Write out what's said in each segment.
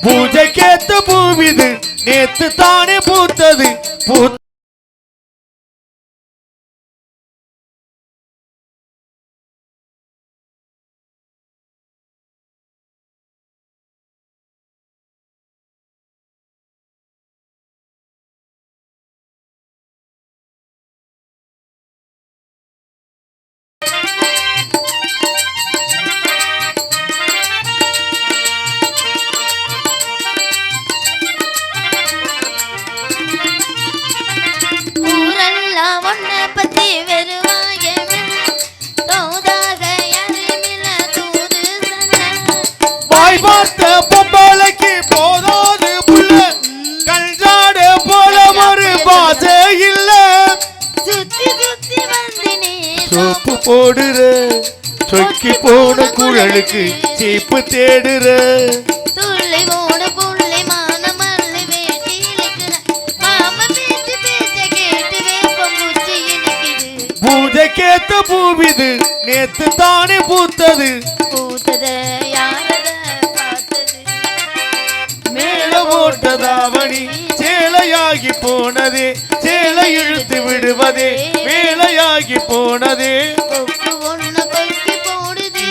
பூஜைக்கேத்த பூவிது நேத்து தானே பூத்தது பார்த்த பொம்பளைக்கு போதாது புள்ள கஞ்சாட போல ஒரு பாசை இல்ல சுத்தி சுத்தி வந்து சோப்பு போடுற சொக்கி போன குழலுக்கு சீப்பு தேடுற துள்ளி போன புள்ளி மான மல்லி வேட்டி இழுக்கிற மாமா பேச்சு பேச்ச கேட்டு வேப்பம் பூச்சி இனிக்குது பூஜைக்கேத்த பூவிது நேத்து தானே பூத்தது பூத்தது யாரத பார்த்தது மேல போட்டதாவணி சேலையாகி போனதே சேலை இழுத்து விடுவதே வேலையாகி போனதே கொக்கு ஒண்ணு கொக்கி போடுது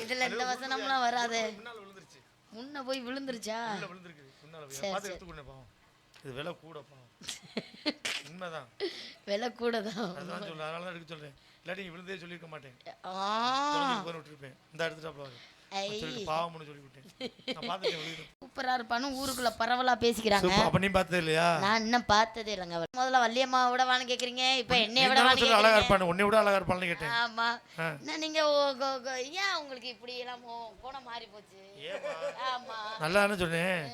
இதுல இந்த வசனம்லாம் வராது முன்ன போய் விழுந்துருச்சா இது விலை கூடப்பா உண்மைதான் விலை கூடதான் அதான் சொல்ல அதனால எடுக்க சொல்றேன் இல்லாட்டி நீ விழுந்தே சொல்லியிருக்க மாட்டேன் விட்டுருப்பேன் இந்த எடுத்துட்டாப்ல பாவம்னு சொல்லிவிட்டேன் சூப்பரா இருப்பான்னு ஊருக்குள்ள பரவலா பேசிக்கிறாங்க அப்ப நீ பார்த்தது இல்லையா நான் இன்னும் பார்த்ததே இல்லைங்க முதல்ல வள்ளியம்மா விட வான்னு கேக்குறீங்க இப்ப என்னைய விட வான்னு அழகா இருப்பானு உன்னை விட அழகா இருப்பான்னு கேட்டேன் ஆமா நீங்க ஏன் உங்களுக்கு இப்படி எல்லாம் போன மாறி போச்சு ஆமா நல்லான்னு சொன்னேன்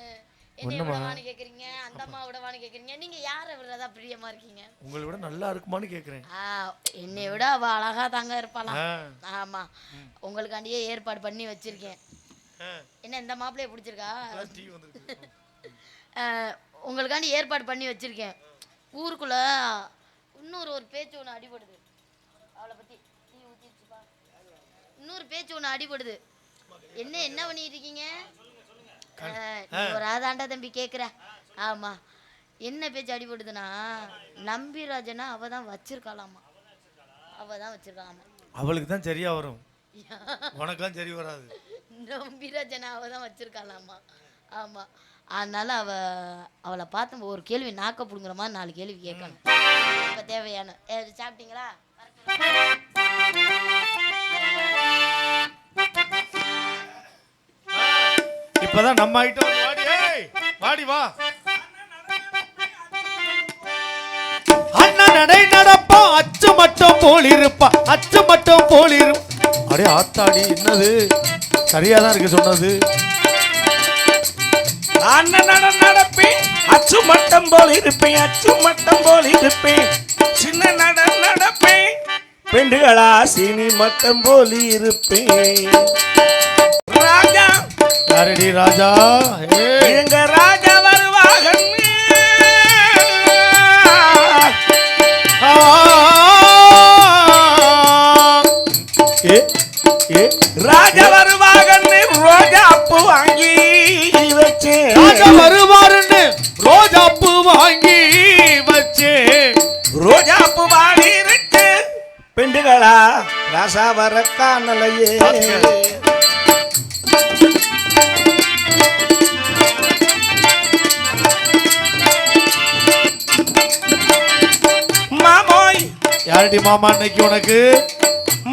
என்னைய விடவான்னு கேக்குறீங்க அந்த அம்மா விடவான்னு கேக்குறீங்க நீங்க யாரை விடுறதா பிரியமா இருக்கீங்க உங்களை விட நல்லா இருக்குமான்னு கேக்குறேன் என்னை விட அவ அழகா தாங்க இருப்பாளாம் ஆமா உங்களுக்காண்டியே ஏற்பாடு பண்ணி வச்சிருக்கேன் என்ன இந்த மாப்பிள்ளைய பிடிச்சிருக்கா உங்களுக்காண்டி ஏற்பாடு பண்ணி வச்சிருக்கேன் ஊருக்குள்ள இன்னொரு பேச்சு ஒன்று அடிபடுது அவளை பத்தி டீ ஊத்திடுச்சுப்பா இன்னொரு பேச்சு ஒன்று அடிபடுது என்ன பண்ணிட்டு இருக்கீங்க ஒரு அதாண்டா தம்பி கேக்குற ஆமா என்ன பேச்சு அடிபடுதுன்னா நம்பிராஜனா அவதான் வச்சிருக்காளாமா அவதான் வச்சிருக்காளாமா அவளுக்கு தான் சரியா வரும் உனக்கெல்லாம் சரி வராது நம்பிராஜனா அவதான் வச்சிருக்காளாமா ஆமா அதனால அவளை பார்த்து ஒரு கேள்வி நாக்க புடுங்குற மாதிரி 4 கேள்வி கேட்கணும் இப்ப தேவையான சாப்பிட்டீங்களா இப்பதான் நம்ம ஐட்டம் வாடி வா அண்ணன் நடை நடப்பா அச்சு மட்டும் போல் இருப்பா அச்சு மட்டும் போல் அடே ஆத்தாடி என்னது சரியாதான் இருக்கு சொன்னது அண்ணன் நடப்பேன் அச்சு மட்டும் போல் இருப்பேன் அச்சு மட்டும் போல் இருப்பேன் சின்ன நடப்பேன் பெண்டுகளா சீனி மட்டும் போல் இருப்பேன் ராஜா யாரடி ராஜா எங்க ராஜா வருவாங்க ராஜா வருவாங்கன்னு ரோஜா பூ வாங்கி வச்சேன் ராஜா வருவாருன்னு ரோஜா பூ வாங்கி வச்சேன் ரோஜா பூ வாங்கி இருக்கு பெண்டுகளா ராசா வர காணலையே மாமோய் யாரடி மாமா இன்னைக்கு உனக்கு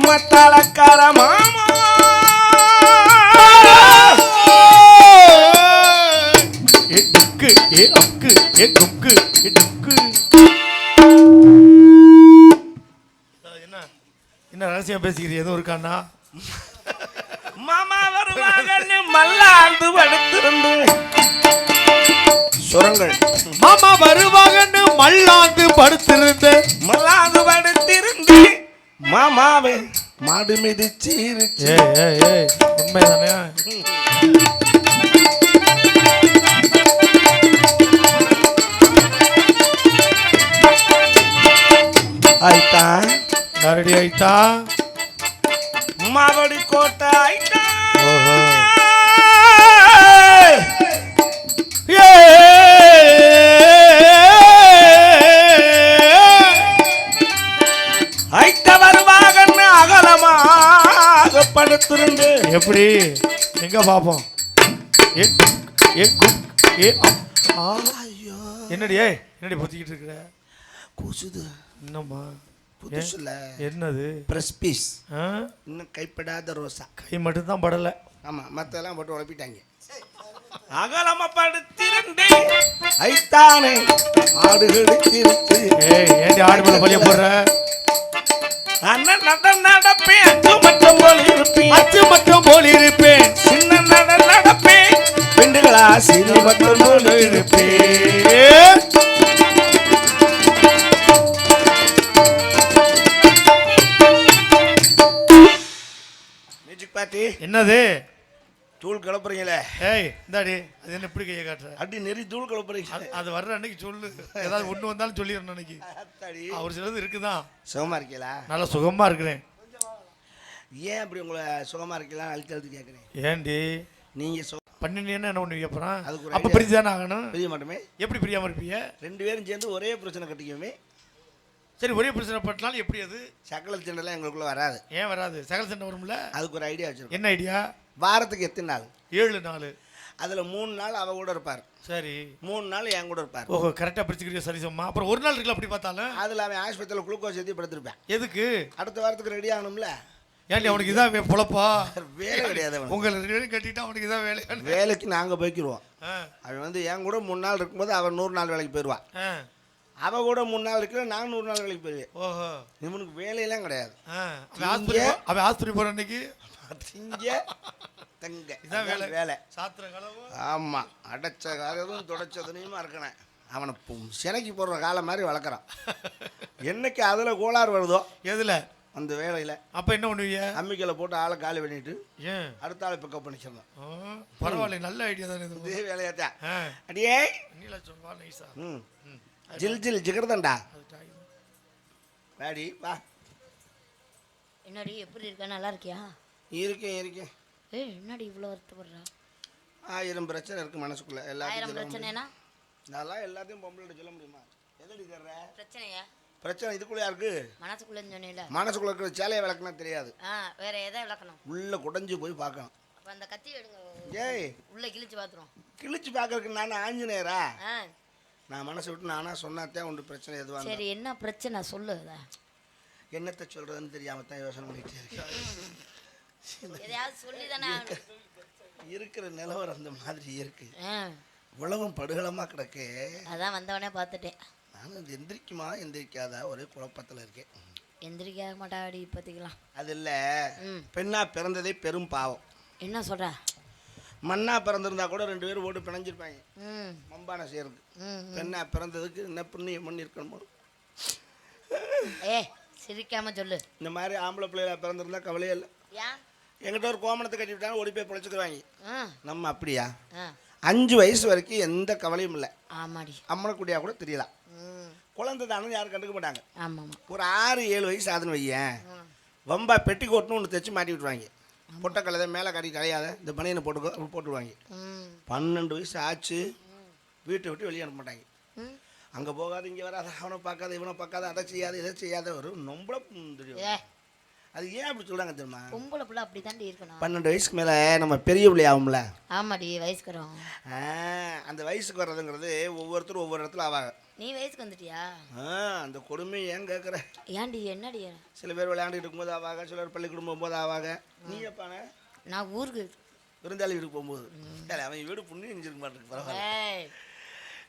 மத்தாளக்கார மாமா டுக்கு அக்கு குக்கு டுக்கு என்ன ரகசியம் பேசிக்கிறீங்க எதுவும் இருக்காண்ணா மாமா வருவாங்கன்னு மல்லாந்து படுத்திருந்து சுரங்கள் மாமா வருவாங்கன்னு மல்லாந்து படுத்திருந்து மாமாவே மாடு மிதிச்சிருச்சு உண்மைதானே ஆயிட்டா யாரடி ஆயிட்டா? மாவடி கோட்டை ஆயிட்டா. ஓஹோ. ஏ ஐட்ட வருவாகன்னு அகலமாக படுத்திருந்து எப்படி எங்க பாப்போம்? ஏ ஏ குட் ஏ ஆ. ஐயோ என்னடி என்னடி பொத்திக்கிட்டு இருக்கிற? கூசுது. என்னம்மா புதுசுல என்னது? பிரஸ் பீஸ் ஆ? இன்னும் கைப்படாத ரோசா. கை மட்டும்தான் படலை. ஆமா மத்தெல்லாம் போட்டு உழப்பிட்டாங்க. அகலமா படுத்திருந்து ஐத்தானே ஆடுகளுக்கு இருக்கு. ஏய் ஏண்டி ஆடு மேல பழிய போடுற? அண்ணன் நடப்பேன் அச்சு மட்டும் போல் இருப்பேன். அச்சு மட்டும் போல் இருப்பேன். சின்ன நடப்பேன் பெண்டுகளா சிறு மட்டும் போல் இருப்பேன். மியூசிக் பார்ட்டி என்னது? தூள் கிளப்புறீங்களே. ஏய் இந்தாடி அது என்ன இப்படி கையை காட்டுற? அப்படி நெறி தூள் கிளப்புறீங்க. அது வர்ற அன்னைக்கு சொல்லு. ஏதாவது ஒண்ணு வந்தாலும் சொல்லிடணும் அன்னைக்கு. ஒரு சிலது இருக்குதான். சுகமா இருக்கீங்களா? நல்லா சுகமா இருக்கிறேன். ஏன் அப்படி உங்களை சுகமா இருக்கலாம் அழுத்தி அழுத்தி கேட்குறேன்? ஏண்டி நீங்க பண்ணினீன்னா என்ன ஒண்ணு கேட்பறான்? அதுக்கு ஒரு அப்ப idea. பிரிச்சு தானே ஆகணும். பிரிய மாட்டோமே. எப்படி பிரியாம இருப்பீங்க? ரெண்டு பேரும் சேர்ந்து ஒரே பிரச்சனை கட்டிக்குமே. சரி ஒரே பிரச்சனை பட்டாலும் எப்படி அது? சக்கல சண்டைலாம் எங்களுக்குள்ள வராது. ஏன் வராது? சகல சண்டை வரும்ல. அதுக்கு ஒரு ஐடியா வச்சிருக்கோம். என்ன ஐடியா? வாரத்துக்கு எத்தனை நாள்? 7 நாள். அதில் 3 நாள் அவ கூட இருப்பார். சரி 3 நாள் என் கூட இருப்பார். ஓஹோ கரெக்டாக பிரிச்சுக்கிறியா? சரி சம்மா. அப்புறம் ஒரு நாள் இருக்குல்ல அப்படி பார்த்தாலும். அதில் அவன் ஆஸ்பத்திரியில் குளுக்கோஸ் ஏற்றி படுத்திருப்பேன். எதுக்கு? அடுத்த வாரத்துக்கு ரெடி ஆகணும்ல. ஏன்டி அவனுக்கு இதான் பொழப்பா? வேலை கிடையாது அவனுக்கு. உங்களை 2 பேரும் கட்டிட்டு அவனுக்கு இதான் வேலை. வேலைக்கு நாங்கள் போய்க்கிடுவோம். அவன் வந்து என் கூட 3 நாள் இருக்கும்போது அவன் 100 நாள் வேலைக்கு போயிடுவான். அவ கூட 3 நாள் இருக்கிற நான் 100 நாள் வேலைக்கு போயிடுவேன். ஓஹோ இவனுக்கு வேலையெல்லாம் கிடையாது. அவன் ஆஸ்பத்திரி போற அன்னைக்கு திங்க தங்க இதான் வேலை. வேலை சாத்திர கலவு. ஆமாம் அடைச்ச காலதும் தொடச்சதுனையுமா இருக்கணும். அவனை சினைக்கு போடுற காலம் மாதிரி வளர்க்குறான். என்னைக்கு அதில் கோளாறு வருதோ எதுல அந்த வேலையில் அப்ப என்ன பண்ணுவீங்க? அம்மிக்கலை போட்டு ஆளை காலி பண்ணிட்டு ஏன் அடுத்த ஆளை பிக்கப் பண்ணிச்சிடணும். பரவாயில்ல நல்ல ஐடியா தானே இது. இதே வேலையாத்தான். அடியே நீலா நைஸா. ஜில் ஜில் ஜிகர்தண்டா வாடி வா. என்னடி எப்படி இருக்க? நல்லா இருக்கியா? இருக்கேன் இருக்கேன். ஏய் என்னடி இவ்வளோ வருத்தப்படுறா? 1000 பிரச்சனை இருக்கு மனசுக்குள்ள. 1000 எல்லாத்தையும் பிரச்சனைனா நான் எல்லாத்தையும் பொம்பளை சொல்ல முடியுமா? எதடி தர்ற பிரச்சனையா? பிரச்சனை இதுக்குள்ளே இருக்கு. மனசுக்குள்ளேன்னு சொன்னீல. மனசுக்குள்ள இருக்கிற சேலையை விளக்குனா தெரியாது. வேற எதை விளக்கணும்? உள்ள குடஞ்சி போய் பார்க்கணும். அப்ப அந்த கத்தி எடுங்க. ஏய் உள்ள கிழிச்சு பாத்துறோம். கிழிச்சு பார்க்கறதுக்கு நான் ஆஞ்சநேயரா? நான் மனசு விட்டு நானா சொன்னாத்தான் உண்டு பிரச்சனை எதுவாக. சரி என்ன பிரச்சனை சொல்லு. என்னத்தை சொல்றதுன்னு தெரியாம தான் யோசனை பண்ணிட்டே இருக்கேன். எதையாவது சொல்லி தானே இருக்கிற நிலவரம் அந்த மாதிரி இருக்கு. உலகம் படுகளமா கிடக்கு. அதான் வந்தவனே பார்த்துட்டேன். நானும் எந்திரிக்குமா எந்திரிக்காதா ஒரே குழப்பத்தில் இருக்கேன். எந்திரிக்க மாட்டாடி இப்போதைக்கலாம். அது இல்லை, பெண்ணா பிறந்ததே பெரும் பாவம். என்ன சொல்ற? மண்ணா பிறந்திருந்தா கூட 2 பேரும் ஓட்டு பிணைஞ்சிருப்பாங்க மம்பான செய்யறதுக்கு. பெண்ணா பிறந்ததுக்கு என்ன புண்ணியம் பண்ணி இருக்கணுமோ. ஏ சிரிக்காம சொல்லு. இந்த மாதிரி ஆம்பளை பிள்ளைகளா பிறந்திருந்தா கவலையே இல்லை. எங்கிட்ட ஒரு கோமணத்தை கட்டி விட்டாங்க ஓடி போய் பிழைச்சிக்குவாங்க. நம்ம அப்படியா? 5 வயசு வரைக்கும் எந்த கவலையும் இல்லை. ஆமாடி. அம்மனக்குடியா கூட தெரியலாம். குழந்தை தானே யாரும் கண்டுக்க மாட்டாங்க. ஆமாம். ஒரு 6-7 வயசு ஆகுதுன்னு வையேன், வம்பா பெட்டி கோட்டுன்னு ஒன்று தைச்சு மாட்டி விட்டுருவாங்க. பொட்டக்கலை மேலே கட்டி கலையாத இந்த பனியனை போட்டுருவாங்க. 12 வயசு ஆச்சு, வீட்டை விட்டு வெளியே அனுப்ப மாட்டாங்க. அங்கே போகாது இங்கே வராது, அவனை பார்க்காத இவனை பார்க்காத, அதை செய்யாத இதை செய்யாத ஒரு நொம்பளை தெரியும். அது ஏன் அப்படி சொல்கிறாங்க தெரியுமா? பொம்பளை பிள்ளை அப்படி தாண்டி இருக்கணும். 12 வயசுக்கு மேலே நம்ம பெரிய பிள்ளை ஆகும்ல. ஆமாடி வயசுக்குறோம். அந்த வயசுக்கு வர்றதுங்கிறது ஒவ்வொருத்தரும் ஒவ்வொரு இடத்துல ஆவாங்க. நீ வயசுக்கு வந்துட்டியா? அந்த கொடுமை ஏன் கேட்குற? ஏன்டி என்னடி? சில பேர் விளையாண்டுட்டு இருக்கும்போது ஆவாங்க, சிலர் பள்ளிக்கூடம் போகும்போது ஆவாங்க. நீ எப்பானே? நான் ஊருக்கு விருந்தாளி வீட்டுக்கு போகும்போது. அவன் வீடு புண்ணி நெஞ்சிருக்க மாட்டேருக்கு. பரவாயில்ல,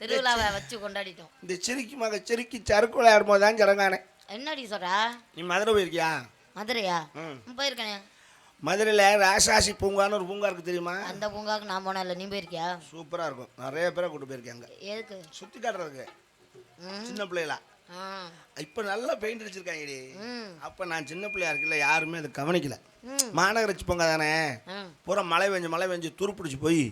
திருவிழாவை வச்சு கொண்டாடிட்டோம். இந்த செருக்கி சறுக்கு விளையாடும் போது தான் ஜரங்கானே. என்னடி சொல்றா? நீ மதுரை போயிருக்கியா? மதுரையா? போயிருக்கேனே. மதுரையில் ராசாசி பூங்கான்னு ஒரு பூங்கா இருக்கு தெரியுமா? அந்த பூங்காவுக்கு நான் போனேன் இல்லை, நீ போயிருக்கியா? சூப்பராக இருக்கும், நிறைய பேரை கூட்டு போயிருக்காங்க. எதுக்கு? சுற்றி காட்டுறதுக்கு. சின்ன பிள்ளைகளா இப்போ நல்லா பெயிண்ட் அடிச்சிருக்காங்கடி. அப்போ நான் சின்ன பிள்ளையா இருக்குல்ல, யாருமே அதை கவனிக்கல. மாநகராட்சி பூங்கா தானே, பூரா மழை பெஞ்சு துருப்பிடிச்சு போய்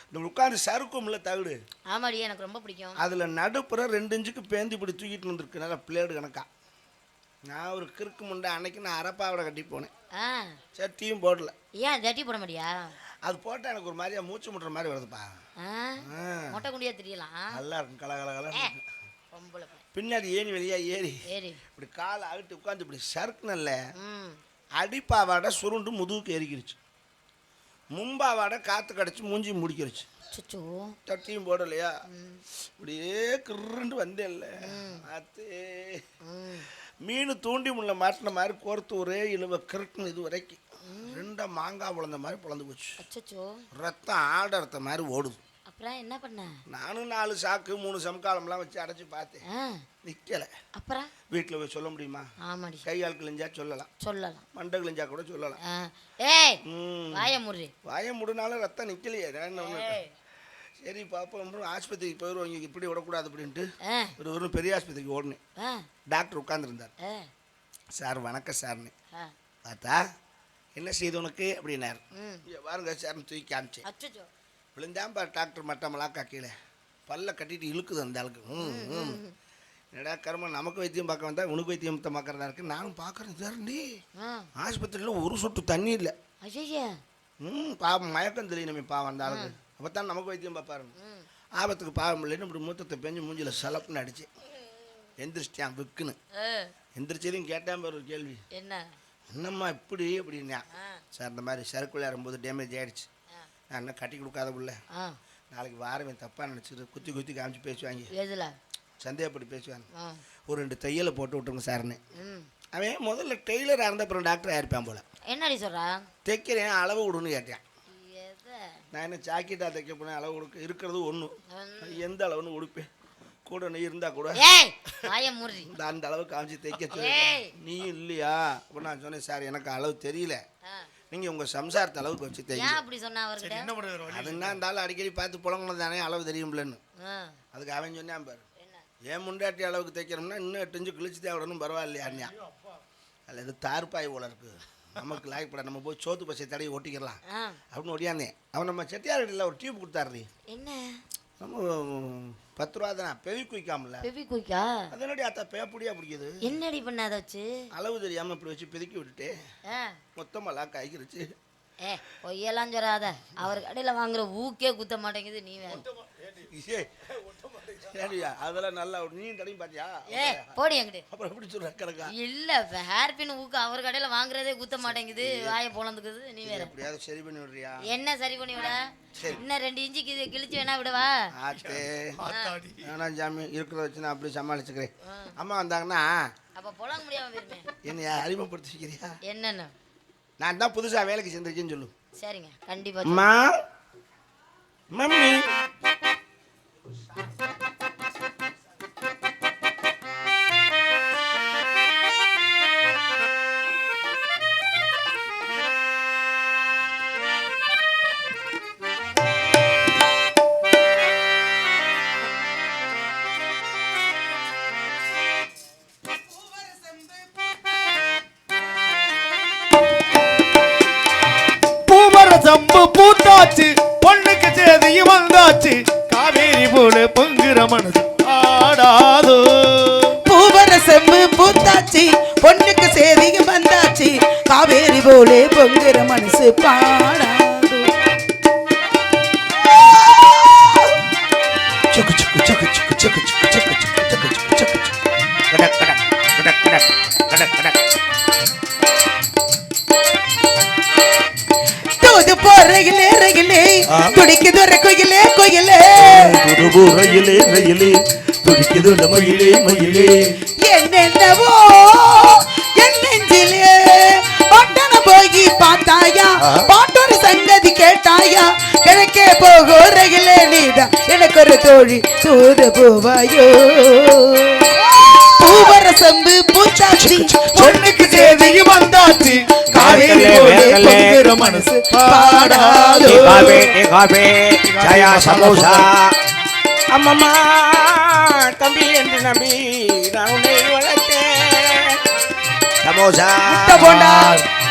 இந்த உட்காந்து சறுக்கும்ல தகுடு. ஆமாடி எனக்கு ரொம்ப பிடிக்கும். அதில் நடுப்புற 2 இன்ச்சுக்கு பேந்தி இப்படி தூக்கிட்டு வந்துருக்கு, நல்லா பிளேடு கணக்கா. நான் ஒரு கிறுக்கு முண்டை அன்னைக்கு நான் அரப்பாவோட கட்டி போனேன். ஆ சட்டியும் போடல. ஏன் ஜட்டி போட மாட்டியா? அது போட்டால் எனக்கு ஒரு மாதிரியா மூச்சு முட்டுற மாதிரி வருதுப்பா. மொட்டை குண்டியா தெரியலாம். நல்லா இருக்கும், கலகலகல. பொம்பளை பின்னாடி ஏணி வெளியா ஏறி இப்படி காலை அழுட்டு உட்காந்து இப்படி சறுக்குனல்ல, அடிப்பாவாட சுருண்டு முதுகுக்கு எரிக்கிருச்சு. மும்பாவாட காற்று கடிச்சு மூஞ்சி முடிக்கிருச்சு. சட்டியும் போடலையா, இப்படியே கிருண்டு வந்தேன்ல. ஆத்தே மீன் தூண்டி முள்ள மாட்டின மாதிரி கோர்த்து ஒரே இழுவ கிருட்டுன்னு இது வரைக்கும் 2 மாங்காய் புலந்த மாதிரி புலந்து போச்சு. ரத்தம் ஆடறத்த மாதிரி ஓடுது. அப்புறம் என்ன பண்ண? நானும் 4 சாக்கு 3 சமக்காலம்லாம் வச்சு அடைச்சி பார்த்தேன், நிக்கல. அப்புறம் வீட்டில் போய் சொல்ல முடியுமா? ஆமாடி, கை கால் கிழிஞ்சா சொல்லலாம், மண்டை கிழிஞ்சா கூட சொல்லலாம். வாய முடுனாலும் ரத்தம் நிக்கலையே. சரி பாப்போம், ஆஸ்பத்திரிக்கு போயிடுவோம், இப்படி விடக்கூடாது அப்படின்ட்டு ஒரு பெரிய ஆஸ்பத்திரிக்கு ஓடினேன். டாக்டர் உட்காந்துருந்தார். சார் வணக்கம் சார்னு பார்த்தா, என்ன செய்து உனக்கு அப்படின்னாரு. பாருங்க சார்னு தூக்கி காமிச்சேன். விழுந்தான் பாரு டாக்டர் மட்டமெல்லாம் கீழே பல்ல கட்டிட்டு இழுக்குது அந்த ஆளுக்கு. என்னடா கர்மம், நமக்கு வைத்தியம் பார்க்க வந்தா உனக்கு வைத்தியம் பார்க்கறதா இருக்கு. நானும் பார்க்குறேன் சார்ண்டி, ஆஸ்பத்திரியில் ஒரு சொட்டு தண்ணி இல்லை. பாவம் மயக்கம் தெரியணுமே பாவம் அந்த ஆளுக்கு. அப்போ தான் நமக்கு வைத்தியம் பார்ப்பாருங்க. ஆபத்துக்கு பாவம் இல்லைன்னு இப்படி மூத்தத்தை பெஞ்சு மூஞ்சில் சலப்புன்னு அடிச்சு எந்திரிச்சிட்டான் விக்குன்னு. எந்திரிச்சதையும் கேட்டான் பாரு ஒரு கேள்வி, என்னம்மா இப்படி அப்படின்னா. சார் இந்த மாதிரி சறுக்கு விளையாடும்போது டேமேஜ் ஆகிடுச்சு, நான் என்ன கட்டி கொடுக்காத புள்ள, நாளைக்கு வாரவன் தப்பாக நினச்சிட்டு குத்தி காமிச்சு பேசுவாங்க, சந்தேகப்படி பேசுவாங்க, ஒரு 2 தையலை போட்டு விட்டுருங்க சார்னு. அவன் முதல்ல டெய்லராக இருந்த அப்புறம் டாக்டர் ஆயிருப்பான் போல. என்னடி சொல்கிறா? தைக்கிறேன் அளவு விடுன்னு கேட்டேன். நான் என்ன ஜாக்கெட்டாக தைக்க போனேன், அளவு கொடுக்க இருக்கிறது ஒன்று, எந்த அளவுன்னு உடுப்பேன், கூட நீ இருந்தா கூட அந்த அளவு காமிச்சு தைக்க சொல்லி நீ இல்லையா அப்போ நான் சொன்னேன், சார் எனக்கு அளவு தெரியல, நீங்கள் உங்கள் சம்சாரத்தை அளவுக்கு வச்சு தைக்க. அதுன்னா இருந்தாலும் அடிக்கடி பார்த்து புலங்கணும் தானே, அளவு தெரியும்லன்னு. அதுக்கு அவன் சொன்னான் பாரு, ஏன் முண்டாட்டி அளவுக்கு தைக்கிறோம்னா இன்னும் 8 இன்ச்சு கிழிச்சு தேவைடணும் பரவாயில்லையா. அதில் இது தார்பாய் போல இருக்கு, நமக்கு லாய்ப்பட நம்ம போய் சோத்து பசை தடவி ஒட்டிக்கலாம் அப்படின்னு ஒட்டியாந்தேன். அவன் நம்ம செட்டியார்கிட்ட ஒரு டியூப் கொடுத்தாரு, என்ன நம்ம 10 ரூபா தானே, பெவி குயிக்காமல. பெவி குயிக்கா? அதனடி அத்தா பேப்படியா பிடிக்குது. என்னடி பண்ண அதை வச்சு? அளவு தெரியாமல் இப்படி வச்சு பெதுக்கி விட்டுட்டு மொத்தமெல்லாம் காய்க்கிருச்சு. பொய்யெல்லாம் சொல்லாத, அவர் கடையில் வாங்குற ஊக்கே குத்த மாட்டேங்குது. நீ அதெல்லாம் நல்லா நீ தடையும் பாத்தியா? போடி என்கிட்ட. அப்புறம் எப்படி சொல்ற கணக்கா? இல்ல ஹேர் பின் ஊக்கு அவர் கடையில வாங்குறதே குத்த மாட்டேங்குது, வாயை பொளந்துக்குது. நீ வேற எப்படியாவது சரி பண்ணி விடுறியா? என்ன சரி பண்ணி விட? இன்னும் 2 இன்ச்சு கிழிச்சு வேணா விடவா? வேணாம் ஜாமி, இருக்கிறத வச்சு நான் அப்படி சமாளிச்சுக்கிறேன். அம்மா வந்தாங்கன்னா அப்ப பொழங்க முடியாம போயிருமே. என்னைய அறிமுகப்படுத்திக்கிறியா? என்னன்னு? நான் தான் புதுசா வேலைக்கு சேர்ந்துருக்கேன்னு சொல்லு. சரிங்க, கண்டிப்பா. அம்மா மம்மி சம்பு பூத்தாச்சு, பொண்ணுக்கு சேதியும் வந்தாச்சு, காவேரி போல பொங்குற மனசு ஆடாதோ. பூவர செம்பு பூத்தாச்சு, பொண்ணுக்கு சேதியும் வந்தாச்சு, காவேரி போல பொங்குற மனசு பாடாதோ. சுக்கு சுக்கு சுக்கு சுக்கு சுக்கு சுக்கு சுக்கு சுக்கு சுக்கு சுக்கு கடக் கடக் கடக் கடக் கடக் கடக். ரயிலே ரயிலே துடிக்குது கோயிலே கோயிலே, ரயிலே ரயிலே துடிக்குது மயிலே மயிலே. என்னென்னவோ என் நெஞ்சிலே பட்டண போய் பார்த்தாயா, பாட்டொரு சங்கதி கேட்டாயா, கிழக்கே போகோ ரயிலே நீதான் எனக்கு ஒரு தோழி சூது போவாயோ. பூவர சம்பு பூச்சாச்சி, பொண்ணுக்கு சேதியும் வந்தாச்சு, காவேரி போல பொங்குற மனசு பாடாதோ. ஜயா சமோசா அம்மம்மா தம்பி என்று நம்பி நான் உன்னை வளர்த்தேன். சமோசா முட்டை போண்டா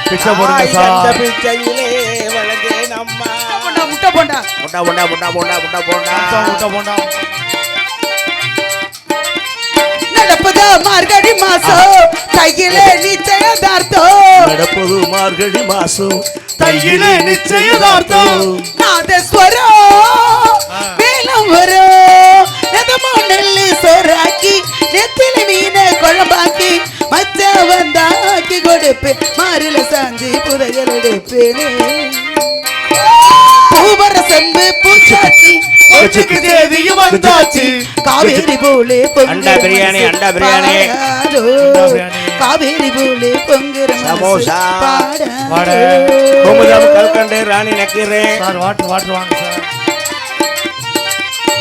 பிச்சை போடுங்க சார். பிச்சையிலே வளர்ந்தேன் அம்மா. முட்டை போண்டா முட்டை போண்டா முட்டை போண்டா முட்டை போண்டா முட்டை போண்டா. நடப்பதா மார்கழி மாசம் தையிலே நிச்சயதார்த்தம் நடப்பது மார்கழி மாசம் தையிலே நிச்சயதார்த்தம் நாதஸ்வரம் மேலம் வரும் எதமோ நெல்லு சோறாக்கி நெத்தில மீன குழம்பாக்கி மச்ச வந்தாக்கி கொடுப்பேன் மாறில சாஞ்சி புதையல் எடுப்பேனே பூவர செம்பு பூச்சாச்சி தேதியும் வந்தாச்சு காவேரி போலே அண்டா பிரியாணி அண்டா பிரியாணி காவேரி போலே பொங்குற சமோசா வடை கோமுதம் கல்கண்டு ராணி நக்கீரன் சார் வாட்டர் வாங்க சார்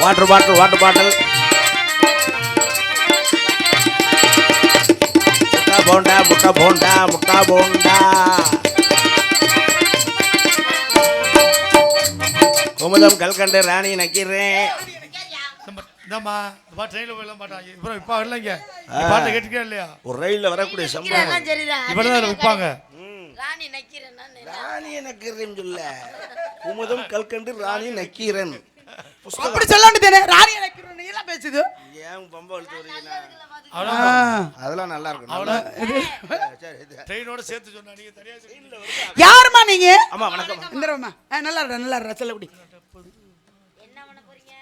வாட்டர் பாட்டில் முட்டை போண்டா கோமுதம் கல்கண்டு ராணி நக்கீரன் இந்தம்மா ட்ரெயினில் போயிடலாம் மாட்டாங்க அப்புறம் இப்போ இல்லைங்க பாட்டை கேட்டுக்கே இல்லையா ஒரு ரயில்ல வரக்கூடிய சம்பவம் இவ்வளோதான் விற்பாங்க ராணி நக்கீரன் ராணி நக்கீரன் சொல்ல கோமுதம் கல்கண்டு ராணி நக்கீரன் அப்படி சொல்லாண்டே ராணி நக்கீரன் எல்லாம் பேசுது ஏன் பம்ப வளர்த்து வரீங்களா அவ்வளோ அதெல்லாம் நல்லா இருக்கும் அவ்வளோ சரி ட்ரெயினோட சேர்த்து சொன்னா நீங்க தனியாக யாருமா நீங்க ஆமா வணக்கம் இந்திரம்மா நல்லா இருடா செல்லக்குடி என்ன பண்ண போறீங்க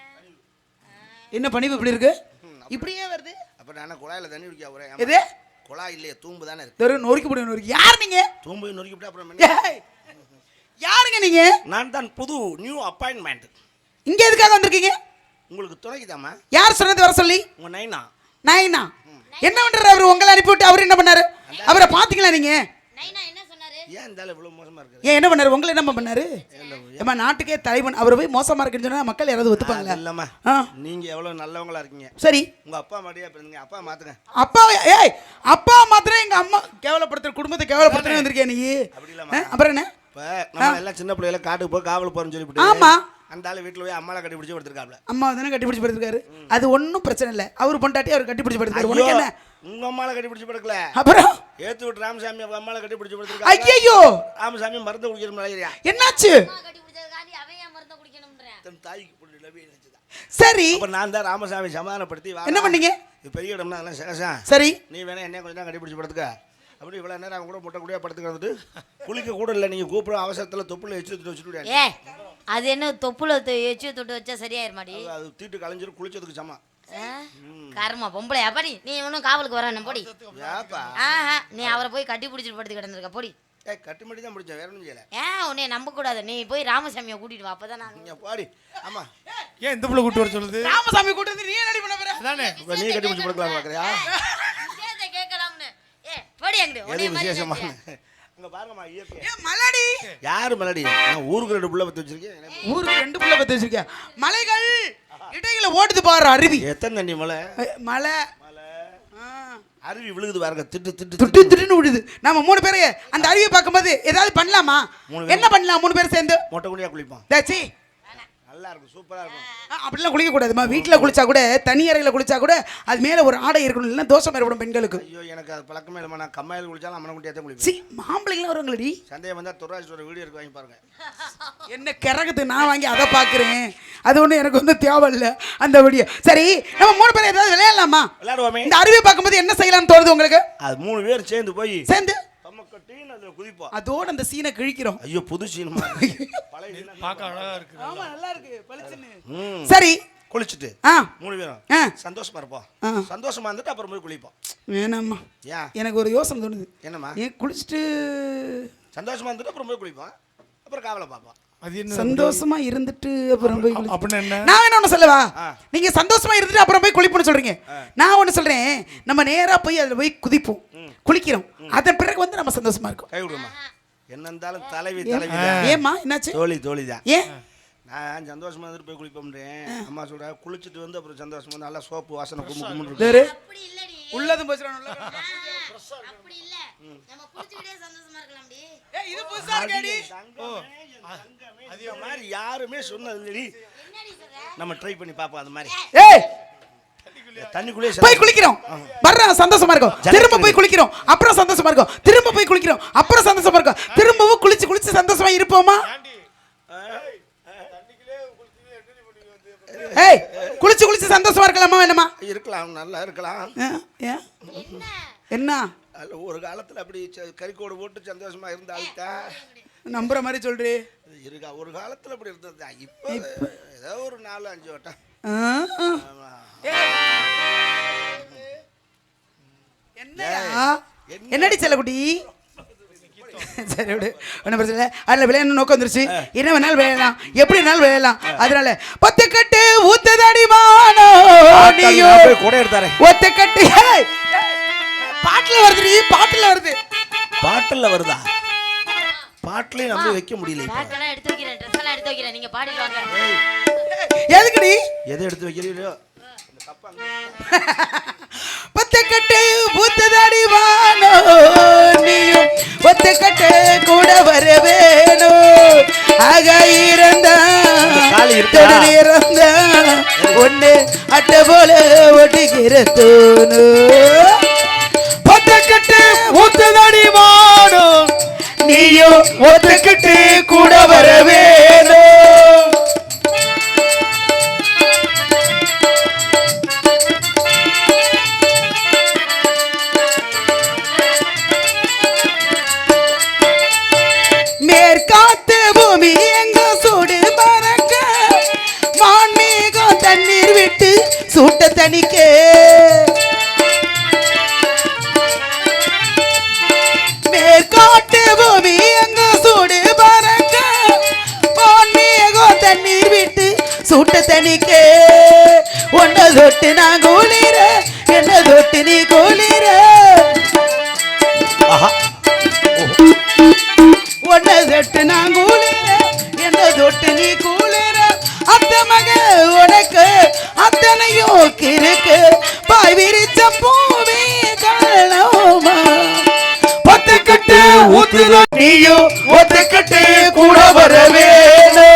என்ன பணிவு இப்படி இருக்கு இப்படியே வருது அப்ப நான் குழாயில தண்ணி குடிக்க ஒரே எது குழாய் இல்லையே தூம்பு தானே இருக்கு தெரு நொறுக்கி போடு நொறுக்கி யார் நீங்க தூம்பு நொறுக்கி விட்டா அப்புறம் என்ன? ஏய், யாருங்க நீங்க நான் தான் புது நியூ அப்பாயின்மெண்ட் இங்க எதுக்காக வந்திருக்கீங்க உங்களுக்கு துணைக்குதாம்மா யார் சொன்னது வர சொல்லி உங்க நைனா நைனா என்ன பண்றாரு அவரு உங்களை அனுப்பிவிட்டு அவர் என்ன பண்ணாரு அவரை பாத்தீங்களா நீங்க நைனா என்ன சொன்னாரு ஏன் இந்த ஆளு இவ்வளவு மோசமா இருக்கு ஏன் என்ன பண்ணாரு உங்களை என்ன பண்ணாரு ஏமா நாட்டுக்கே தலைவன் அவர் போய் மோசமா இருக்குன்னு சொன்னா மக்கள் யாராவது ஒத்துப்பாங்களா இல்லம்மா ஆ, நீங்க எவ்வளவு நல்லவங்களா இருக்கீங்க சரி உங்க அப்பா மடியா பிறந்தீங்க அப்பா மாத்துங்க அப்பா ஏய் அப்பா மாத்திரம் எங்க அம்மா கேவலப்படுத்துற குடும்பத்தை கேவலப்படுத்துற வந்திருக்கே நீ அப்படி இல்லம்மா அப்புறம் என்ன இப்ப நம்ம எல்லாம் சின்ன பிள்ளைல காட்டுக்கு போய் காவல் போறோம்னு சொல்லிவிட்டு ஆமா அந்த ஆளு வீட்டுல போய் அம்மாவை கட்டி பிடிச்சி படுத்திருக்காப்ல அம்மா தானே கட்டி பிடிச்சி படுத்திருக்காரு அது ஒன்றும் பிரச்சனை இல்லை அவர் பொண்டாட்டி அவர் கட்டி பிடிச்சி படுத்திருக்காரு உனக்கு என்ன உங்க அம்மாவை கட்டி பிடிச்சி படுக்கல அப்புறம் ஏத்து விட்டு ராமசாமி அவங்க அம்மாவை கட்டி பிடிச்சி படுத்திருக்காங்க ஐயோ ராமசாமி மருந்து குடிக்கிற மாதிரி என்னாச்சு கட்டி பிடிச்சதுக்காண்டி அவன் ஏன் மருந்து குடிக்கணும்ன்றேன் தன் தாய்க்கு புள்ளி நினைச்சதா சரி அப்ப நான் தான் ராமசாமி சமாதானப்படுத்தி என்ன பண்ணீங்க இது பெரிய இடம்னா அதெல்லாம் சேகசா சரி நீ வேணா என்ன கொஞ்சம் நேரம் கட்டி பிடிச்சி படுத்துக்க அப்படி இவ்வளோ நேரம் அவங்க கூட முட்டை கூடியா படுத்துக்கிட்டு குளிக்க கூட இல்லை நீங்கள் கூப்பிட அவசரத்தில் தொப்புல எச்சு வச்சுட்டு ஏ அது என்ன தொப்புல எச்சு தொட்டு வச்சா சரியாயிருமாடி அது தீட்டு கலைஞ்சிரும் குளிச்சதுக்கு சமம் கர்மா பொம்பளை அப்படி நீ ஒன்றும் காவலுக்கு வர என்ன போடி ஏப்பா ஆஹா நீ அவரை போய் கட்டி பிடிச்சிட்டு படுத்து கிடந்திருக்க போடி கட்டி மட்டும் தான் முடிச்சேன் வேற ஒன்றும் செய்யலை ஏன் உன்னை நம்ப கூடாது நீ போய் ராமசாமியை கூட்டிட்டு வா அப்பதான் நான் நீங்கள் பாடி ஆமாம் ஏன் இந்த பிள்ளை கூட்டு வர சொல்லுது ராமசாமி கூட்டு வந்து நீ என்ன பண்ண போற அதானே இப்போ நீ கட்டி பிடிச்சி படுக்கலாம் பார்க்குறியா விஷயத்தை கேட்கலாம்னு ஏ போடி அங்கிட்டு எது உன்னை மாதிரி விசேஷமான அங்கே பாருங்கம்மா இயற்கை ஏ மலடி யார் மலடி நான் ஊருக்கு 2 புள்ள பற்றி வச்சிருக்கேன் ஊருக்கு 2 புள்ள பத்தி வச்சிருக்கேன் மலைகள் இடையில ஓடுது பாரு அருவி எத்தனை தண்ணி மலை மலை மலை ஆ. அருவி விழுகுது பாருங்க திட்டு திட்டு துட்டு துட்டுன்னு விடுது நம்ம 3 பேரு அந்த அருவியை பார்க்கும்போது ஏதாவது பண்ணலாமா என்ன பண்ணலாம் 3 பேர் சேர்ந்து மொட்டை குடியா குளிப்போம் தாச்சி நல்லா இருக்கும் சூப்பராக இருக்கும் அப்படிலாம் குளிக்க கூடாதுமா வீட்டில் குளிச்சா கூட தனி அறையில் குளிச்சா கூட அது மேலே ஒரு ஆடை இருக்கணும் இல்லைன்னா தோஷம் ஏற்படும் பெண்களுக்கு ஐயோ எனக்கு அது பழக்கமே இல்லைம்மா நான் கம்மாயில் குளிச்சாலும் அம்மனை குட்டியாக தான் குளிப்பேன் சி மாம்பிள்ளைங்களாம் வருவாங்களடி சந்தேகம் வந்தால் துராஜோட வீடியோ இருக்கு வாங்கி பாருங்க என்ன கிறகுது நான் வாங்கி அதை பார்க்குறேன் அது ஒன்றும் எனக்கு வந்து தேவை இல்லை அந்த வீடியோ சரி நம்ம 3 பேர் ஏதாவது விளையாடலாமா விளையாடுவோமே இந்த அருவியை பார்க்கும்போது என்ன செய்யலாம்னு தோணுது உங்களுக்கு அது 3 பேர் சேர்ந்து போய் சேர்ந்து தம்மக்கட்டின்னு அதில் குதிப்போம் அதோட அந்த சீனை கிழிக்கிறோம் ஐயோ புது சீனமா பழைய சீனா பார்க்க அழகா இருக்கு ஆமா நல்லா இருக்கு பளிச்சுன்னு ம் சரி குளிச்சுட்டு ஆ 3 பேரும் ஆ சந்தோஷமா இருப்போம் ஆ. சந்தோஷமா இருந்துட்டு அப்புறம் போய் குளிப்போம் வேணாம்மா ஏன் எனக்கு ஒரு யோசனை தோணுது என்னம்மா ஏன் குளிச்சுட்டு சந்தோஷமா இருந்துட்டு அப்புறம் போய் குளிப்போம் அப்புறம் காவலை பார்ப்போம் அது என்ன சந்தோஷமா இருந்துட்டு அப்புறம் போய் குளி- அப்படின்னு என்ன நான் என்ன ஒன்று சொல்லவா ஆ. நீங்க சந்தோஷமா இருந்துட்டு அப்புறம் போய் குளிப்புன்னு சொல்றீங்க நான் ஒன்று சொல்றேன் நம்ம நேரா போய் அதில் போய் குதிப்போம் குளிக்கிறோம் அதன் பிறகு வந்து நம்ம சந்தோஷமா இருக்கோம் கை விடுமா என்ன இருந்தாலும் தலைவி தலைவி ஏம்மா என்னாச்சு தோழி தோழி தான் ஏன் நான் சந்தோஷமா இருந்துட்டு போய் குளிப்போம்ன்றேன் அம்மா சொல்றா குளிச்சுட்டு வந்து அப்புறம் சந்தோஷமா நல்லா சோப்பு வாசனை கும்பு கும்புன்னு இருக்கும் வேறு அப்படி இல்லடி உள்ளதும் போச்சுடா அப்படி இல்ல நம்ம குளிச்சுக்கிட்டே சந்தோஷமா இருக்கலாம்டி இது புதுசா இருக்கேடி அதே மாதிரி யாருமே சொன்னது இல்லடி என்னடி சொல்ற நம்ம ட்ரை பண்ணி பார்ப்போம் அந்த மாதிரி ஏய் தண்ணிக்குள்ளே போய் குளிக்கிறோம் வர்றோம் சந்தோஷமா இருக்கும் திரும்ப போய் குளிக்கிறோம் அப்புறம் சந்தோஷமா இருக்கும் திரும்ப போய் குளிக்கிறோம் அப்புறம் சந்தோஷமா இருக்கும் திரும்பவும் குளிச்சு குளிச்சு சந்தோஷமா இருப்போமா ஏய் குளிச்சு சந்தோஷமா இருக்கலாமா வேணுமா? இருக்கலாம், நல்லா இருக்கலாம். ஏன் என்ன அதில் ஒரு காலத்தில் அப்படி கறிக்கோடு போட்டு சந்தோஷமா இருந்தால்தான் நம்புற மாதிரி சொல்றே. இருக்கா, ஒரு காலத்தில் அப்படி இருந்தது. இப்போ ஏதோ ஒரு 4-5 வட்டம். என்னடி செல்லக்குட்டி? சரி விடு, ஒன்றும் பிரச்சனை இல்லை. அதில் விளையாடணும் நோக்கம் வந்துருச்சு. என்ன வேணாலும் விளையாடலாம், எப்படி வேணாலும் விளையாடலாம். அதனால பத்து கட்டு ஊத்ததடி மானோ நீயோ கூட எடுத்தாரு. ஒத்த கட்டு பாட்டுல வருது, பாட்டுல வருது. பாட்டுல வருதா? பாட்டுலயும் நம்ம வைக்க முடியல. பேக்கெல்லாம் எடுத்து வைக்கிறேன், ட்ரெஸ் எல்லாம் எடுத்து வைக்கிறேன், நீங்க பாடிட்டு வாங்க. எதுக்குடி எதை எடுத்து வைக்கிறீரோ? பத்து கட்டு ஊத்ததடி மானோ நீயோ ஒத்த கட்டு கூட வர வேணும். ஆக இருந்தா இருந்தா ஒண்ணு அட்டை போல ஒட்டிக்கிற தோணு. பத்து கட்டு ஊத்ததடி மானோ நீயோ ஒத்த கட்டு கூட வர வேணும். மேற்காத்து பூமி எங்க சூடு பறக்க மான்மீகம் தண்ணீர் விட்டு சூட்ட தணிக்க. மேற்காட்டு பூமி எங்க சூடு பறக்க மான்மீகம் தண்ணீர் விட்டு சூட்ட தணிக்க. ஒன்ன தொட்டு நான் குளிர, என்ன தொட்டு நீ குளிர. ஒன்ன தொட்டு நான் குளிர, என்ன தொட்டு நீ குளிர. அத்த மக உனக்கு அத்தனையும் கிருக்கு பாய் விரிச்ச பூவே கள்ளமா. பத்து கட்டு ஊத்துதோ நீயும் ஒத்த கட்டு கூட வர வேணும்.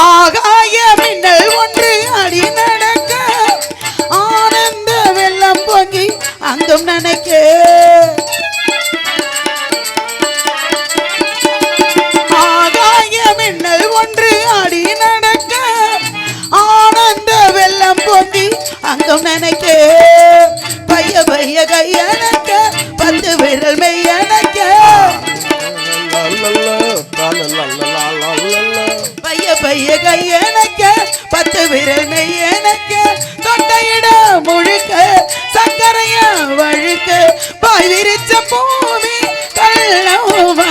ஆகாய மின்னல் ஒன்று அடி நடக்க ஆனந்த வெள்ளம் பொங்கி அங்கும் நினைக்க. ஆகாய மின்னல் ஒன்று அடி நடக்க ஆனந்த வெள்ளம் பொங்கி அங்கும் நினைக்க. பைய பைய கையணக்க பத்து விரல் மெய்யணக்க. பைய பைய கையணக்க பத்து விரல் மெய்யணக்க. தொண்டையிட முழுக்க சக்கரைய வழுக்க பாய் விரிச்ச பூமி கள்ளமா.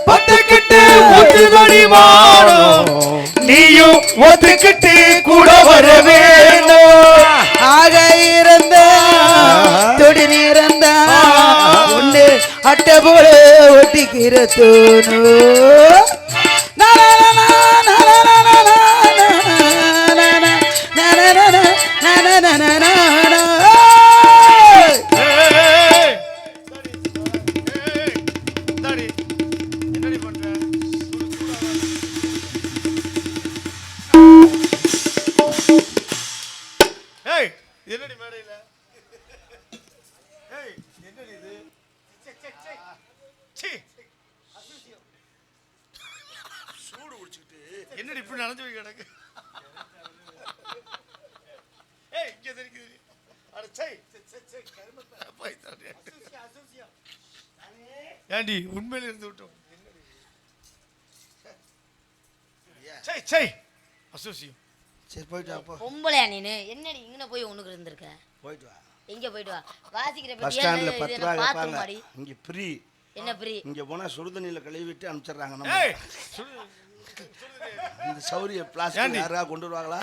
பத்துக்கிட்டு ஒத்துக்கடி வாழும் நீயும் ஒத்துக்கிட்டு கூட வர வேணும். ஆக இருந்த தொடி நிறந்த ஒன்று அட்டை போல ஒட்டிக்கிற தோணு. என்னடி பண்ற? ஏய் என்னடி மேடையில? ஏய் என்னடி இது? சீ சூடு குடிச்சிட்டு என்னடி இப்படி நடந்து போய் கிடக்கு? ஏய் இங்க தெரிக்குது. அட சை ஏண்டி உண்மையில இருந்து விட்டோம். சை சை அசோசியம். சரி போயிட்டு வா. பொம்பளையா நீனு? என்னடி இங்கன போய் உனக்கு இருந்திருக்க? போயிட்டு வா. எங்க போயிட்டு வா? வாசிக்கிற பஸ் ஸ்டாண்ட்ல 10 ரூபா கேட்பாங்க. இங்க ஃப்ரீ. என்ன ஃப்ரீ? இங்க போனா சுடுதண்ணில கழுவிட்டு அனுப்பிச்சிடுறாங்க. நம்ம ஏய் இந்த சௌரிய பிளாஸ்டிக் யாரா கொண்டு வருவாங்களா?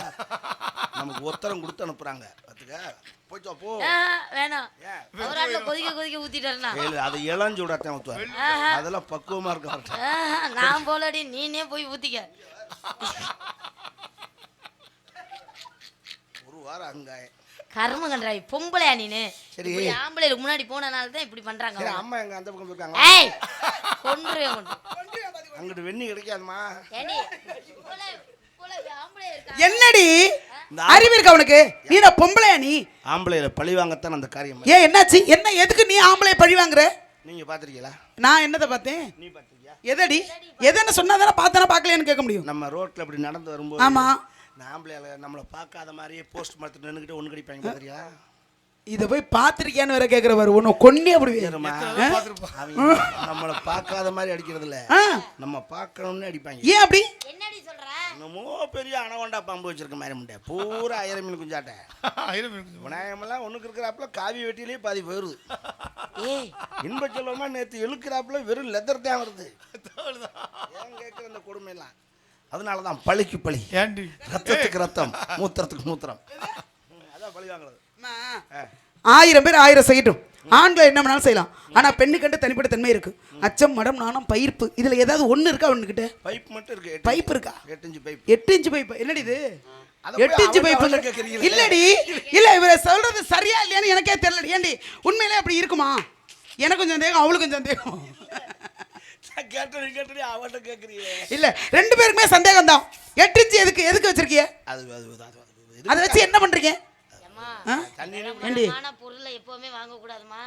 நமக்கு ஒத்தரம் கொடுத்து அனுப்புறாங்க. பாத்துக்க போயிட்டு வா போ. வேணாம். அவராட்ல கொதிக்க கொதிக்க ஊத்திட்டாருனா அது இளஞ்சூடாத்தான் ஊத்துவாரு. அதெல்லாம் பக்குவமா இருக்க. நான் போலடி நீனே போய் ஊத்திக்க. ஒரு வாரம் அங்காய கர்ம கண்டாய். பொம்பளையா நீனு? சரி ஆம்பளைக்கு முன்னாடி போனனால தான் இப்படி பண்றாங்க. சரி அம்மா எங்க அந்த பக்கம் இருக்காங்க. ஏய் கொன்றுவே கொண்டு. அங்கிட்டு வெண்ணி கிடைக்காதுமா. ஏண்டி போல ஆம்பளை இருக்கா? என்னடி அறிவு இருக்கா உனக்கு? நீ என்ன பொம்பளையா நீ? ஆம்பளையில பழி வாங்கத்தான் அந்த காரியம். ஏன் என்னாச்சு? என்ன எதுக்கு நீ ஆம்பளைய பழி வாங்குற? நீங்க பாத்திருக்கீங்களா? நான் என்னத பார்த்தேன்? நீ பாத்திருக்கியா? எதடி? எதன்னு சொன்னா தானே பார்த்தனா பார்க்கலையான்னு கேட்க முடியும். நம்ம ரோட்ல அப்படி நடந்து வரும்போது ஆமா, ஆம்பளையால நம்மளை பார்க்காத மாதிரியே போஸ்ட் மரத்துல நின்னுக்கிட்டு ஒண்ணு கடிப்பாங்க பாத்திரியா? இத போய் பாத்திருக்கியான்னு வேற கேக்குறவாரு. உன்னை கொன்னே அப்படி நம்மளை பார்க்காத மாதிரி அடிக்கிறது இல்ல, நம்ம பார்க்கணும்னு அடிப்பாங்க. ஏன் அப்படி? என்னடி சொல்ற? என்னமோ பெரிய அணவண்டா பாம்பு வச்சிருக்க மாதிரி முண்டை பூரா 1000 மீன் குஞ்சாட்ட. 1000 மீன் குஞ்சு. விநாயகமெல்லாம் ஒண்ணுக்கு இருக்கிறாப்புல காவி வெட்டியிலே பாதி போயிருது. ஏய் இன்ப செல்வமா நேற்று இழுக்கிறாப்புல வெறும் லெதர் தான் வருது. ஏன் கேட்குற இந்த கொடுமையெல்லாம்? அதனாலதான் பழிக்கு பழி, ஏண்டி ரத்தத்துக்கு ரத்தம், மூத்திரத்துக்கு மூத்திரம். அதான் பழி வாங்குறது. 1000 பேர் 1000 செய்யட்டும், ஆண்கள் என்ன வேணாலும் செய்யலாம். ஆனா பெண்ணுக்கு தனிப்பட்ட தன்மை இருக்கு. அச்சம், மடம், நாணம், பயிர்ப்பு, இதுல ஏதாவது ஒண்ணு இருக்கா உன்கிட்ட? பைப் மட்டும் இருக்கு. பைப் இருக்கா? 8 இன்ச் பைப். 8 இன்ச் பைப் என்னடி இது? 8 இன்ச் பைப் இல்லடி. இல்ல இவர சொல்றது சரியா இல்லையான்னு எனக்கே தெரியல. ஏண்டி உண்மையிலே அப்படி இருக்குமா? எனக்கும் சந்தேகம், அவளுக்கும் சந்தேகம். கேட்டு அவட்ட கேட்குறீங்க. இல்ல 2 பேருக்குமே சந்தேகம் தான். 8 இன்ச் எதுக்கு வச்சிருக்கீங்க? அதை வச்சு என்ன பண்றீங்க? பொருளை எப்பவுமே வாங்க கூடாதுமா.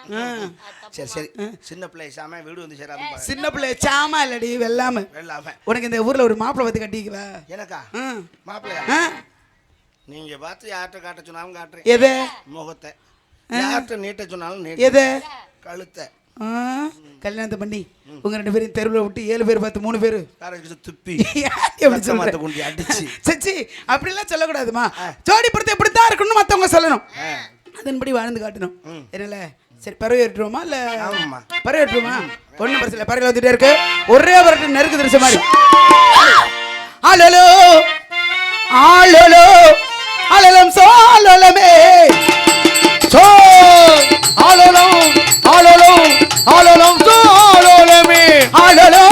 சரி சரி, சின்ன பிள்ளை சாம வீடு வந்து சேராது. சின்ன பிள்ளை சாமா இல்லடி, வெள்ளாம. உனக்கு இந்த ஊர்ல ஒரு மாப்பிள்ளை பத்தி கட்டிக்குவா? எனக்கா மாப்பிள்ளையா? நீங்க பார்த்து யார்கிட்ட காட்ட சொன்னாலும் காட்டுறேன். எது? முகத்தை. யார்கிட்ட நீட்ட சொன்னாலும் நீட்ட. எது? கழுத்தை. கல்யாணத்தை பண்ணி உங்க 2 பேரும் தெருவில் விட்டு 7 பேர் பார்த்து 3 பேர் துப்பி அடிச்சு சச்சி அப்படிலாம் சொல்லக்கூடாதுமா. ஜோடி பொறுத்து எப்படித்தான் இருக்கணும்னு மற்றவங்க சொல்லணும், அதன்படி வாழ்ந்து காட்டணும். என்னல சரி பறவை ஏற்றுவோமா? இல்ல பறவை ஏற்றுவோமா? ஒன்றும் பிரச்சனை இல்லை, பறவை வந்துட்டே இருக்கு. ஒரே ஒரு நெருக்கு தெரிச்ச மாதிரி ஆலோ ஆலோ ஆலலம் சோலமே சோ ஆலோலம் ஆலோலம் ஆலோலம் சோலமே ஆலோலோ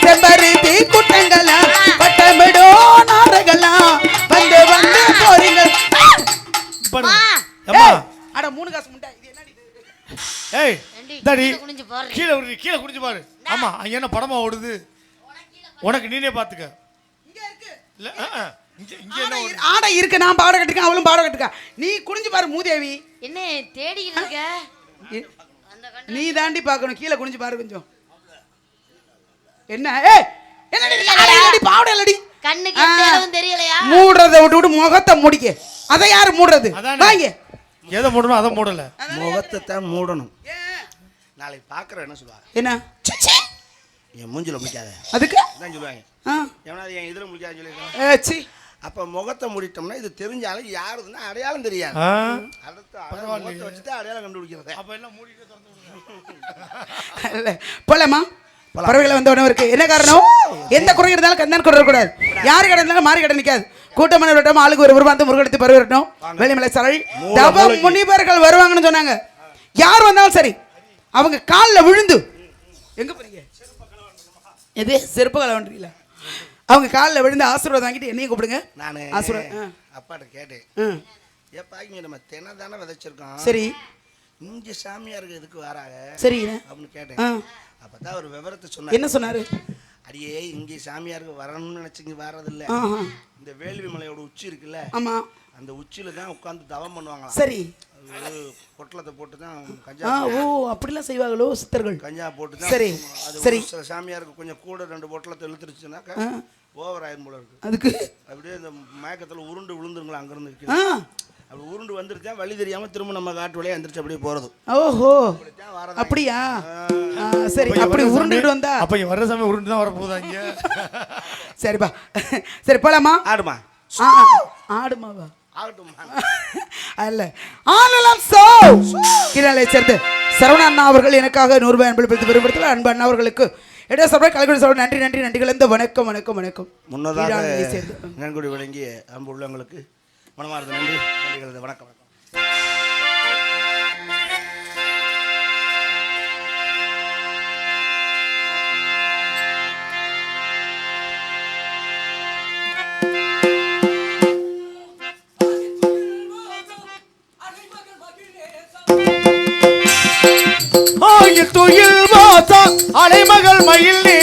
செம்பருத்தி குட்டங்களா பட்டமிடோ நாரங்களா வந்து வந்து போறீங்க. அட 3 காசு முண்டை இது என்னடி? ஏய் டேடி கீழ குனிஞ்சு பாரு. ஆமா அங்க என்ன படமா ஓடுது? உனக்கு நீனே பாத்துக்க. இங்க இருக்கு இல்ல இங்க என்ன ஆடை இருக்கு. நான் பாட கட்டிருக்கேன், அவளும் பாட கட்டிருக்கா. நீ குனிஞ்சு பாரு மூதேவி. என்ன தேடிக்கிட்டு இருக்க? நீ தாண்டி பார்க்கணும். கீழே குனிஞ்சு பாரு கொஞ்சம். என்ன ஏய் என்னடி பாவடை இல்லடி? கண்ணுக்கு எதுவும் தெரியலையா? மூடுறத விட்டு முகத்தை மூடிக்க. அத யாரு மூடுறது? வாங்க. எதை மூடணும்? அத மூடல, முகத்தை தான் மூடணும். நாளைக்கு பாக்குற என்ன சொல்லுவாங்க? என்ன என் மூஞ்சில முடிக்காத அதுக்கு தான் சொல்லுவாங்க. எவனாவது என் இதுல முடிக்காத சொல்லிருக்காங்க. அப்ப முகத்தை மூடிட்டோம்னா இது தெரிஞ்சாலும் யாருதுன்னா அடையாளம் தெரியாது. அடுத்து முகத்தை வச்சுதான் அடையாளம் கண்டுபிடிக்கிறது. அப்ப எல்லாம் மூடிட்டு இல்ல போலாமா? பறவைகளை வந்த உடனே இருக்கு. என்ன காரணம்? எந்த குறை இருந்தாலும் கண்ணன் குறை கூடாது. யாரு கடை இருந்தாலும் மாறி கடை நிக்காது. கூட்டமான விட்டோம், ஆளுக்கு ஒரு விரும்பாந்து முருகெடுத்து பறவை வரட்டும். வேலிமலை சரள் தவ முனிவர்கள் வருவாங்கன்னு சொன்னாங்க. யார் வந்தாலும் சரி அவங்க காலில் விழுந்து எங்க போறீங்க? எது செருப்பு கலவன்றீங்களா? அவங்க காலில் விழுந்து ஆசீர்வாதம் வாங்கிட்டு என்னையும் கூப்பிடுங்க. நான் ஆசீர்வாதம் அப்பாட்ட கேட்டேன். ஏப்பா இங்க நம்ம தென்னை தானே விதைச்சிருக்கோம், சரி இங்க சாமியாருக்கு எதுக்கு வராங்க சரி அப்படின்னு கேட்டேன். அப்பதான் ஒரு விவரத்தை சொன்னார். என்ன சொன்னாரு? அடியே இங்கே சாமியாருக்கு வரணும்னு நினைச்சிங்க வர்றதில்ல, இந்த வேள்வி மலையோட உச்சி இருக்குல்ல, ஆமா அந்த உச்சியில தான் உட்காந்து தவம் பண்ணுவாங்களாம். சரி பொட்டலத்தை போட்டு தான் கஞ்சா. ஓ அப்படிலாம் செய்வாங்களோ சித்தர்கள்? கஞ்சா போட்டு தான். சரி சரி. சாமியாருக்கு கொஞ்சம் கூட 2 பொட்டலத்தை இழுத்துருச்சுனாக்கா ஓவர் ஆயிரம் போல இருக்கு. அதுக்கு அப்படியே இந்த மயக்கத்தில் உருண்டு விழுந்துருங்களா அங்கிருந்து. அப்படி உருண்டு வந்துருச்சா வழி தெரியாம திரும்ப நம்ம காட்டு வழியா எந்திரிச்சு அப்படியே போறது. ஓஹோ அப்படியா? சரி அப்படி உருண்டுட்டு வந்தா அப்ப வர்ற சமயம் உருண்டு தான் வர போதாங்க. சரிப்பா சரி போலாமா? ஆடுமா ஆடுமாவா? அல்ல ஆனலம் சோ கிராலை சேர்ந்து சரவண அண்ணா அவர்கள் எனக்காக 100 ரூபாய் அன்பளித்து பெரும்படுத்தல அன்பு அண்ணா அவர்களுக்கு இடைய சபை கலைஞர் சொல்ற நன்றி நன்றி நன்றி கலந்த வணக்கம் வணக்கம் வணக்கம். முன்னதாக நன்கொடை வழங்கிய அன்பு உள்ளவங்களுக்கு மனமார்ந்த நன்றி நன்றிகளது வணக்கம் வணக்கம். ஆயில் துயில் வாசா அலைமகள் மயில் நீ